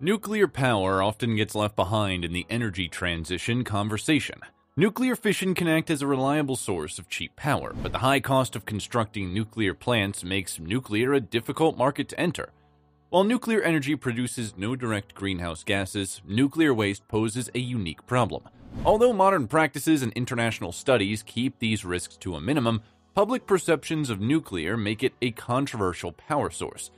Nuclear power often gets left behind in the energy transition conversation. Nuclear fission can act as a reliable source of cheap power, but the high cost of constructing nuclear plants makes nuclear a difficult market to enter. While nuclear energy produces no direct greenhouse gases, nuclear waste poses a unique problem. Although modern practices and international studies keep these risks to a minimum, public perceptions of nuclear make it a controversial power source.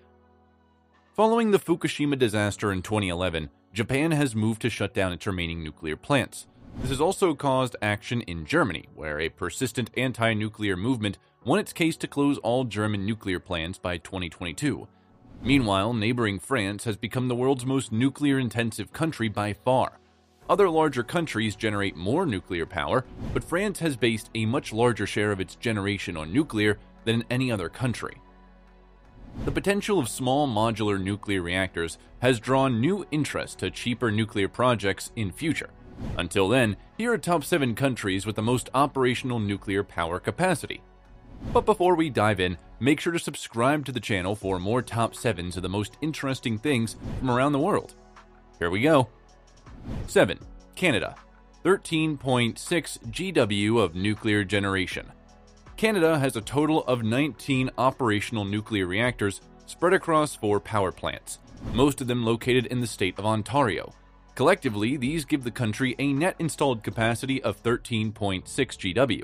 Following the Fukushima disaster in 2011, Japan has moved to shut down its remaining nuclear plants. This has also caused action in Germany, where a persistent anti-nuclear movement won its case to close all German nuclear plants by 2022. Meanwhile, neighboring France has become the world's most nuclear-intensive country by far. Other larger countries generate more nuclear power, but France has based a much larger share of its generation on nuclear than any other country. The potential of small modular nuclear reactors has drawn new interest to cheaper nuclear projects in future. Until then, here are top 7 countries with the most operational nuclear power capacity. But before we dive in, make sure to subscribe to the channel for more top 7s of the most interesting things from around the world. Here we go. 7. Canada. 13.6 GW of nuclear generation. Canada has a total of 19 operational nuclear reactors spread across 4 power plants, most of them located in the state of Ontario. Collectively, these give the country a net installed capacity of 13.6 GW.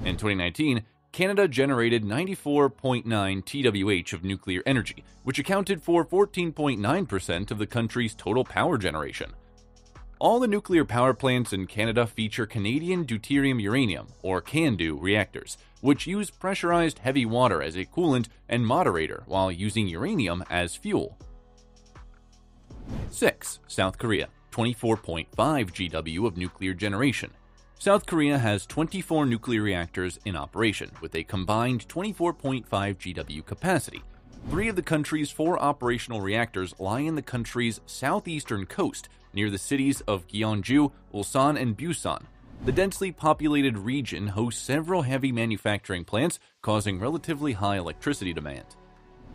In 2019, Canada generated 94.9 TWh of nuclear energy, which accounted for 14.9% of the country's total power generation. All the nuclear power plants in Canada feature Canadian deuterium-uranium, or CANDU, reactors, which use pressurized heavy water as a coolant and moderator while using uranium as fuel. 6. South Korea. 24.5 GW of nuclear generation. South Korea has 24 nuclear reactors in operation, with a combined 24.5 GW capacity. 3 of the country's 4 operational reactors lie in the country's southeastern coast, near the cities of Gyeongju, Ulsan, and Busan. The densely populated region hosts several heavy manufacturing plants, causing relatively high electricity demand.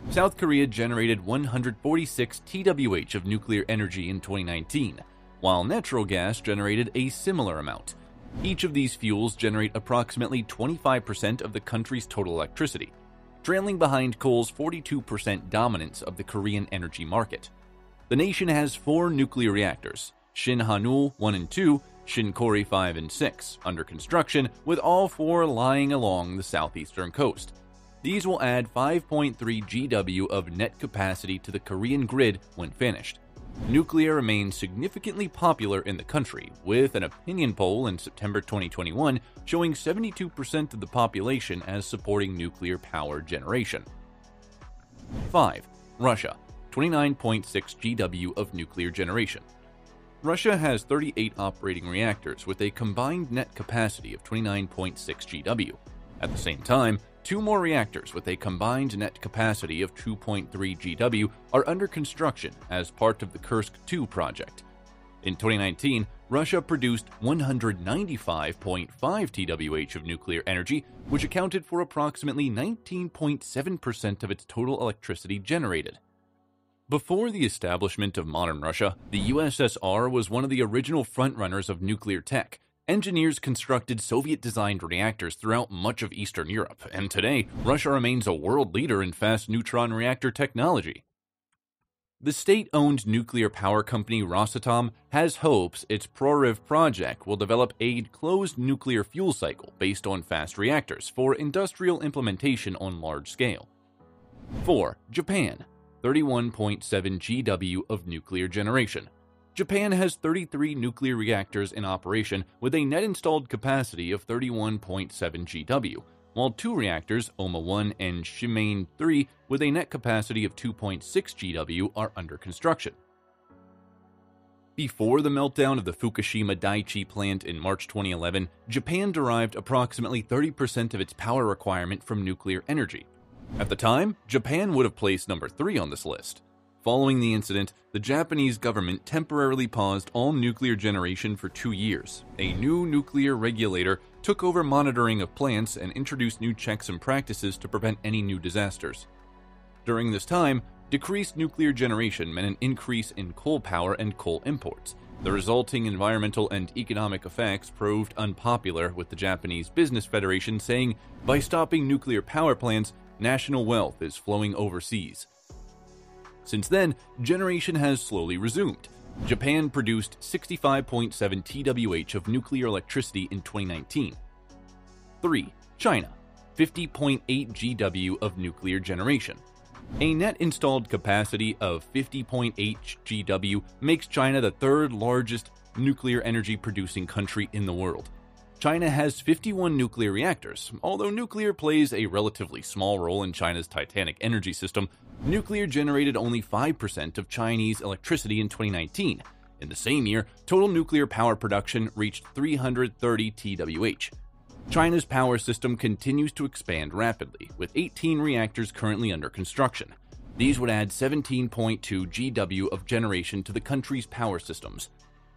South Korea generated 146 TWh of nuclear energy in 2019, while natural gas generated a similar amount. Each of these fuels generate approximately 25% of the country's total electricity, trailing behind coal's 42% dominance of the Korean energy market. The nation has 4 nuclear reactors, Shin Hanul 1 and 2, Shinkori 5 and 6, under construction, with all 4 lying along the southeastern coast. These will add 5.3 GW of net capacity to the Korean grid when finished. Nuclear remains significantly popular in the country, with an opinion poll in September 2021 showing 72% of the population as supporting nuclear power generation. 5. Russia. 29.6 GW of nuclear generation. Russia has 38 operating reactors with a combined net capacity of 29.6 GW. At the same time, 2 more reactors with a combined net capacity of 2.3 GW are under construction as part of the Kursk 2 project. In 2019, Russia produced 195.5 TWh of nuclear energy, which accounted for approximately 19.7% of its total electricity generated. Before the establishment of modern Russia, the USSR was one of the original frontrunners of nuclear tech. Engineers constructed Soviet-designed reactors throughout much of Eastern Europe, and today, Russia remains a world leader in fast neutron reactor technology. The state-owned nuclear power company Rosatom has hopes its Proryev project will develop a closed nuclear fuel cycle based on fast reactors for industrial implementation on large scale. 4. Japan. 31.7 GW of nuclear generation. Japan has 33 nuclear reactors in operation with a net installed capacity of 31.7 GW, while 2 reactors, Oma 1 and Shimane 3, with a net capacity of 2.6 GW are under construction. Before the meltdown of the Fukushima Daiichi plant in March 2011, Japan derived approximately 30% of its power requirement from nuclear energy. At the time, Japan would have placed number 3 on this list. Following the incident, the Japanese government temporarily paused all nuclear generation for 2 years. A new nuclear regulator took over monitoring of plants and introduced new checks and practices to prevent any new disasters. During this time, Decreased nuclear generation meant an increase in coal power and coal imports. The resulting environmental and economic effects proved unpopular, with the Japanese Business Federation saying, by stopping nuclear power plants, national wealth is flowing overseas. Since then, generation has slowly resumed. Japan produced 65.7 TWh of nuclear electricity in 2019. 3. China, 50.8 GW of nuclear generation. A net installed capacity of 50.8 GW makes China the third largest nuclear energy producing country in the world. China has 51 nuclear reactors. Although nuclear plays a relatively small role in China's titanic energy system, nuclear generated only 5% of Chinese electricity in 2019. In the same year, total nuclear power production reached 330 TWh. China's power system continues to expand rapidly, with 18 reactors currently under construction. These would add 17.2 GW of generation to the country's power systems.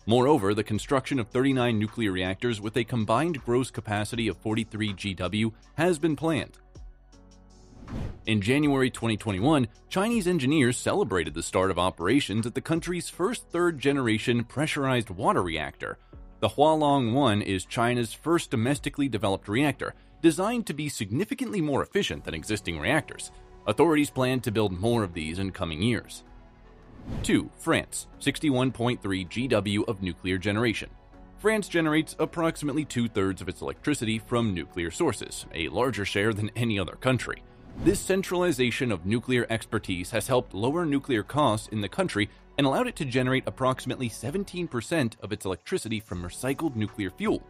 Moreover, the construction of 39 nuclear reactors with a combined gross capacity of 43 GW has been planned. In January 2021, Chinese engineers celebrated the start of operations at the country's first third-generation pressurized water reactor. The Hualong-1 is China's first domestically developed reactor, designed to be significantly more efficient than existing reactors. Authorities plan to build more of these in coming years. 2. France, 61.3 GW of nuclear generation. France generates approximately two-thirds of its electricity from nuclear sources, a larger share than any other country. This centralization of nuclear expertise has helped lower nuclear costs in the country and allowed it to generate approximately 17% of its electricity from recycled nuclear fuel.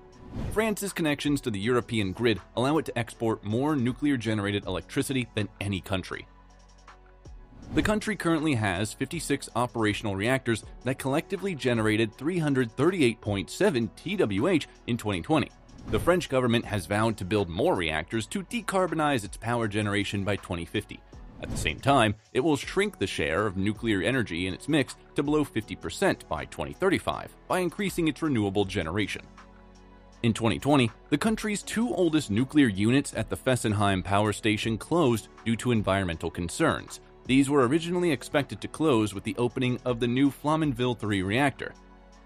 France's connections to the European grid allow it to export more nuclear-generated electricity than any country. The country currently has 56 operational reactors that collectively generated 338.7 TWh in 2020. The French government has vowed to build more reactors to decarbonize its power generation by 2050. At the same time, it will shrink the share of nuclear energy in its mix to below 50% by 2035 by increasing its renewable generation. In 2020, the country's two oldest nuclear units at the Fessenheim power station closed due to environmental concerns. These were originally expected to close with the opening of the new Flamanville 3 reactor,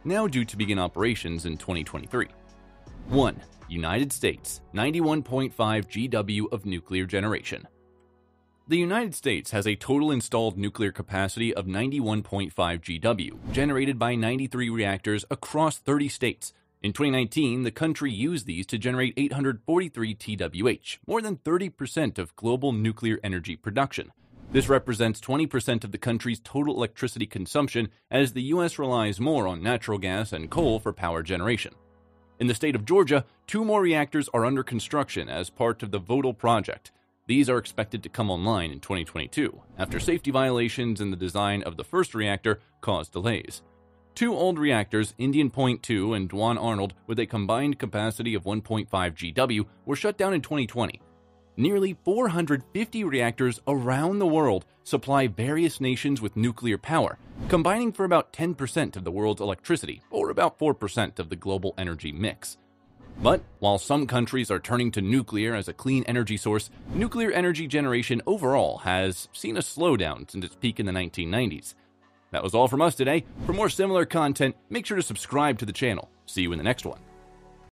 now due to begin operations in 2023. 1. United States, 91.5 GW of nuclear generation. The United States has a total installed nuclear capacity of 91.5 GW, generated by 93 reactors across 30 states. In 2019, the country used these to generate 843 TWh, more than 30% of global nuclear energy production. This represents 20% of the country's total electricity consumption, as the U.S. relies more on natural gas and coal for power generation. In the state of Georgia, 2 more reactors are under construction as part of the Vodal project. These are expected to come online in 2022, after safety violations in the design of the first reactor caused delays. 2 old reactors, Indian Point 2 and Dwan Arnold, with a combined capacity of 1.5 GW, were shut down in 2020. Nearly 450 reactors around the world supply various nations with nuclear power, combining for about 10% of the world's electricity, or about 4% of the global energy mix. But while some countries are turning to nuclear as a clean energy source, nuclear energy generation overall has seen a slowdown since its peak in the 1990s. That was all from us today. For more similar content, make sure to subscribe to the channel. See you in the next one.